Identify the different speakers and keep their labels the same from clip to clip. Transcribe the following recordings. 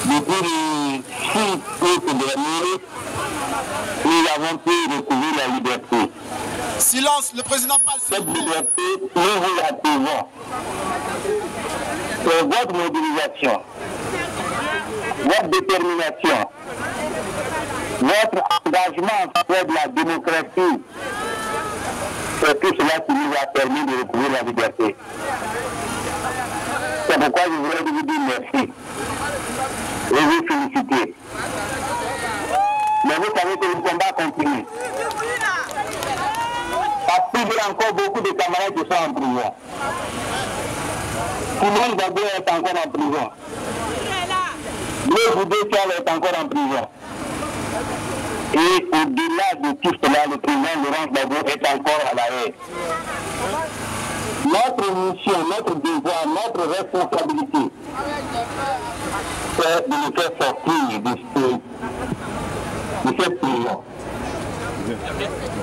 Speaker 1: depuis les 6 août dernier, nous avons pu recouvrir la liberté.
Speaker 2: Silence, le président parle.
Speaker 1: Cette liberté, nous vous la devons. C'est votre mobilisation, votre détermination, votre engagement en faveur de la démocratie. C'est tout cela qui nous a permis de recouvrir la liberté. C'est pourquoi je voudrais vous dire merci et vous féliciter. Mais vous savez que le combat continue. Parce qu'il y a encore beaucoup de camarades qui sont en prison. Simone Gbagbo est encore en prison. Le Boudé-Charles est encore en prison. Et au-delà de tout cela, le président Laurent Gbagbo est encore à l'arrêt. Notre mission, notre devoir, notre responsabilité, c'est de nous faire sortir de cette prison.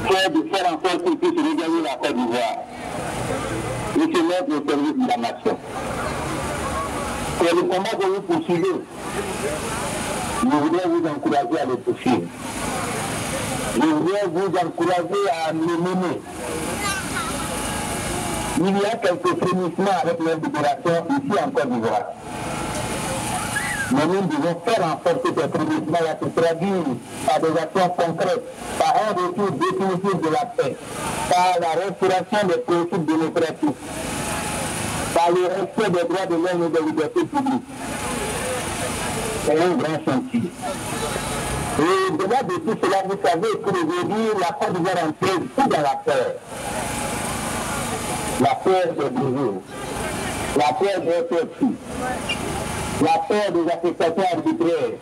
Speaker 1: C'est de faire en sorte qu'il puisse regagner la Côte d'Ivoire et se mettre au service de la nation. C'est le combat que vous poursuivez. Je voudrais vous encourager à le poursuivre. Je voudrais vous encourager à le mener. Il y a quelques frémissements avec leur libération ici en Côte d'Ivoire. Mais nous devons faire en sorte que ces frémissements se traduisent par des actions concrètes, par un retour définitif de la paix, par la restauration des principes démocratiques, par le respect des droits de l'homme et des libertés publiques. C'est un grand chantier. Et au-delà de tout cela, vous savez qu'aujourd'hui, la Côte d'Ivoire est entrée tout dans la paix. La paix des brûlures, la paix des refus, la paix des affectations arbitraires,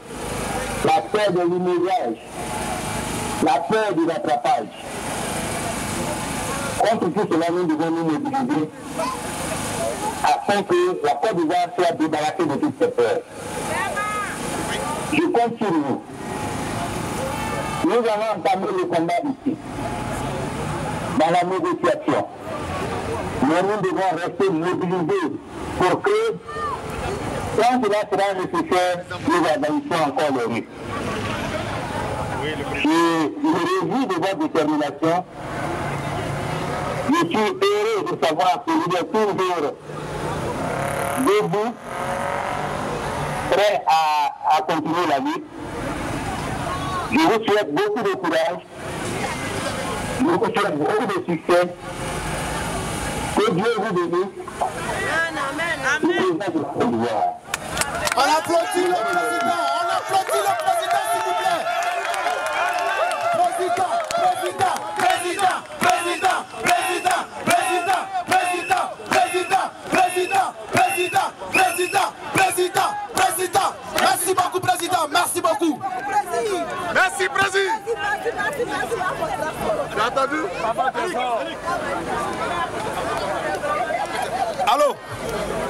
Speaker 1: la paix de l'immédiage, la paix du rattrapage. Contre tout cela, nous devons nous mobiliser afin que la Côte d'Ivoire soit débarrassée de toutes ces peurs. Je compte sur vous. Nous allons entamer le combat ici, dans la négociation. Mais nous devons rester mobilisés pour que, quand cela sera nécessaire, nous avancions encore le rythme. Je me réjouis de votre détermination. Je suis heureux de savoir que vous êtes toujours debout, prêts à continuer la lutte. Je vous souhaite beaucoup de courage, je vous souhaite beaucoup de succès. Que Dieu vous bénisse.
Speaker 2: Amen. On applaudit le président. On applaudit le président, s'il vous plaît. Président. Merci beaucoup, président. Merci beaucoup.
Speaker 3: Merci, président. Tu as entendu?
Speaker 2: Allô?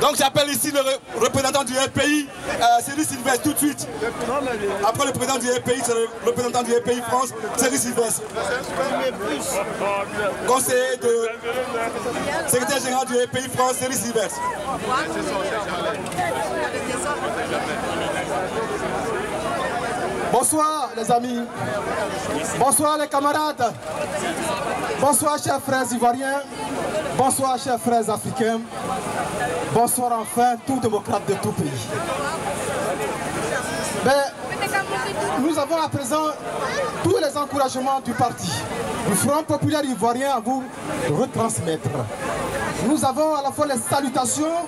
Speaker 2: Donc j'appelle ici le représentant du RPI, Cédric Sylvestre, tout de suite. Après le président du RPI, c'est le représentant du RPI France, Cédric Sylvestre. Conseiller de secrétaire général du RPI France, Cédric Sylvestre. Bonsoir les amis, bonsoir les camarades, bonsoir chers frères ivoiriens, bonsoir chers frères africains, bonsoir enfin tout démocrate de tout pays. Nous avons à présent tous les encouragements du parti, du Front populaire ivoirien à vous retransmettre. Nous avons à la fois les salutations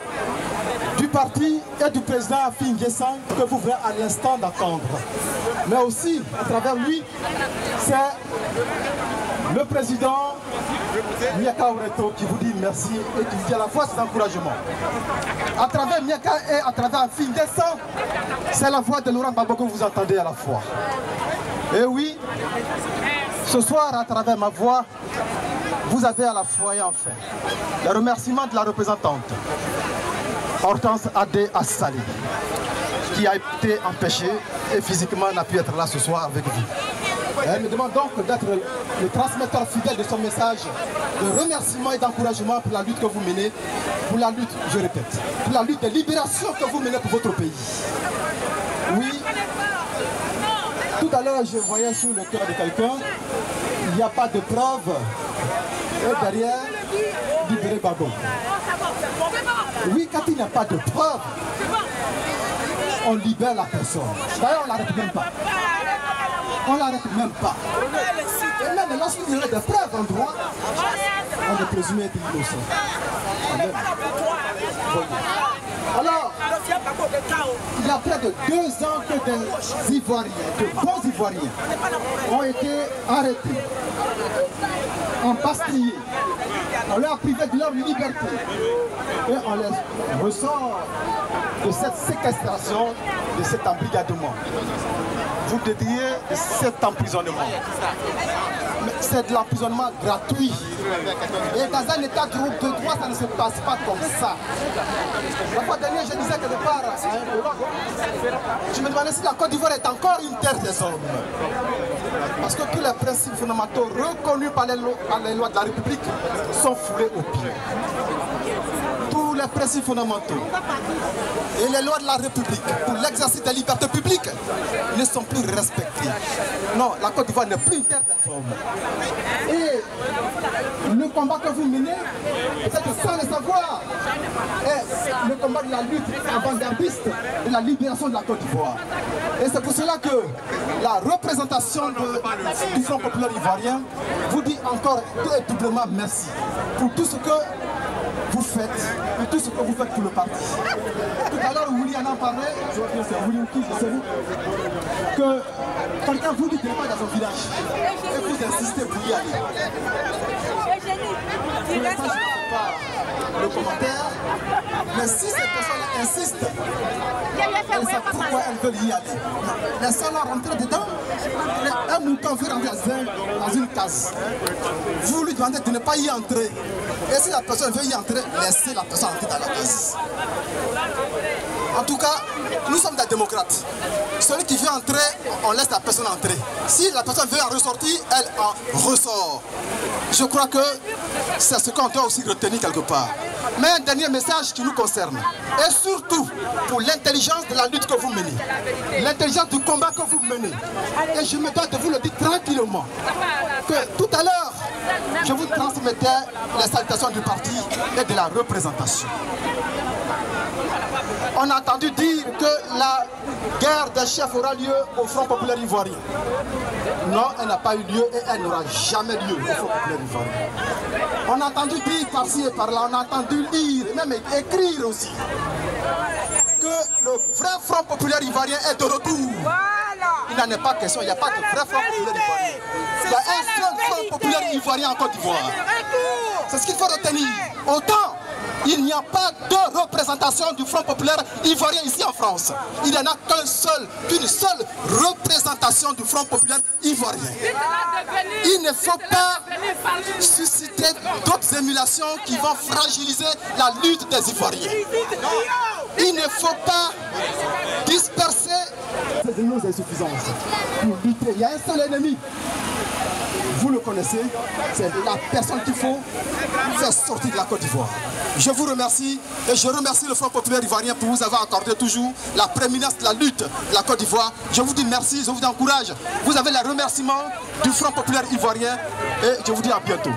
Speaker 2: du parti et du président Affi N'Guessan que vous venez à l'instant d'entendre. Mais aussi, à travers lui, c'est le président Miaka Oreto qui vous dit merci et qui vous dit à la fois ses encouragements. À travers Miaka et à travers Affi N'Guessan, c'est la voix de Laurent Gbagbo que vous entendez à la fois. Et oui, ce soir, à travers ma voix, vous avez à la fois et enfin le remerciement de la représentante Hortense Adé Assali, qui a été empêchée et physiquement n'a pu être là ce soir avec vous. Elle me demande donc d'être le transmetteur fidèle de son message de remerciement et d'encouragement pour la lutte que vous menez, pour la lutte, je répète, pour la lutte de libération que vous menez pour votre pays. Oui, tout à l'heure je voyais sur le cœur de quelqu'un, il n'y a pas de preuve, et derrière, libérer Gbagbo. Oui, quand il n'y a pas de preuve, on libère la personne. D'ailleurs, on ne l'arrête même pas. On ne l'arrête même pas. Et même lorsqu'il y aurait des preuves en droit, on est présumé être innocent. Alors, il y a près de 2 ans que des Ivoiriens, de bons Ivoiriens, ont été arrêtés, embastillés. On leur a privé de leur liberté. Et on les ressort de cette séquestration, de cet embrigadement. Vous dédiez de cet emprisonnement. C'est de l'emprisonnement gratuit. Et dans un état de droit, ça ne se passe pas comme ça. La fois dernière, je disais quelque part à un colloque, je me demandais si la Côte d'Ivoire est encore une terre des hommes. Parce que tous les principes fondamentaux reconnus par les lois de la République sont foulés aux pieds. Tous les principes fondamentaux et les lois de la République pour l'exercice des libertés publiques ne sont plus respectées. Non, la Côte d'Ivoire n'est plus une terre des hommes. Et le combat que vous menez, peut-être sans le savoir, est le combat de la lutte avant-gardiste de la libération de la Côte d'Ivoire. Et c'est pour cela que la représentation du Front populaire ivoirien vous dit encore doublement merci pour tout ce que vous faites, et tout ce que vous faites pour le parti. Tout à l'heure, William en parlait, je crois que c'est William qui, c'est vous, que quelqu'un vous dit qu'il n'est pas dans son village, et vous insistez pour y aller. Pour l'instant, je ne sais pas le commentaire, mais si cette personne insiste, elle sait pourquoi elle veut y aller. Laissez-la rentrer dedans, un mouton veut rentrer dans une case. Vous lui demandez de ne pas y entrer. Et si la personne veut y entrer, laissez la personne entrer dans la case. En tout cas, nous sommes des démocrates. Celui qui veut entrer, on laisse la personne entrer. Si la personne veut en ressortir, elle en ressort. Je crois que c'est ce qu'on doit aussi retenir quelque part. Mais un dernier message qui nous concerne. Et surtout pour l'intelligence de la lutte que vous menez. L'intelligence du combat que vous menez. Et je me dois de vous le dire tranquillement. Que tout à l'heure, je vous transmettais les salutations du parti et de la représentation. On a entendu dire que la guerre des chefs aura lieu au Front populaire ivoirien. Non, elle n'a pas eu lieu et elle n'aura jamais lieu au Front populaire ivoirien. On a entendu dire par-ci et par-là, on a entendu lire et même écrire aussi que le vrai Front populaire ivoirien est de retour. Il n'en est pas question, il n'y a pas de vrai Front populaire ivoirien. Il y a un seul Front populaire ivoirien en Côte d'Ivoire. C'est ce qu'il faut retenir. Autant il n'y a pas de représentation du Front populaire ivoirien ici en France. Il n'y en a qu'une seule représentation du Front populaire ivoirien. Il ne faut pas susciter d'autres émulations qui vont fragiliser la lutte des Ivoiriens. Il ne faut pas disperser ces insuffisances pour lutter. Il y a un seul ennemi. Vous le connaissez, c'est la personne qu'il faut faire sortir de la Côte d'Ivoire. Je vous remercie et je remercie le Front populaire ivoirien pour vous avoir accordé toujours la prééminence de la lutte de la Côte d'Ivoire. Je vous dis merci, je vous encourage. Vous avez les remerciements du Front populaire ivoirien et je vous dis à bientôt.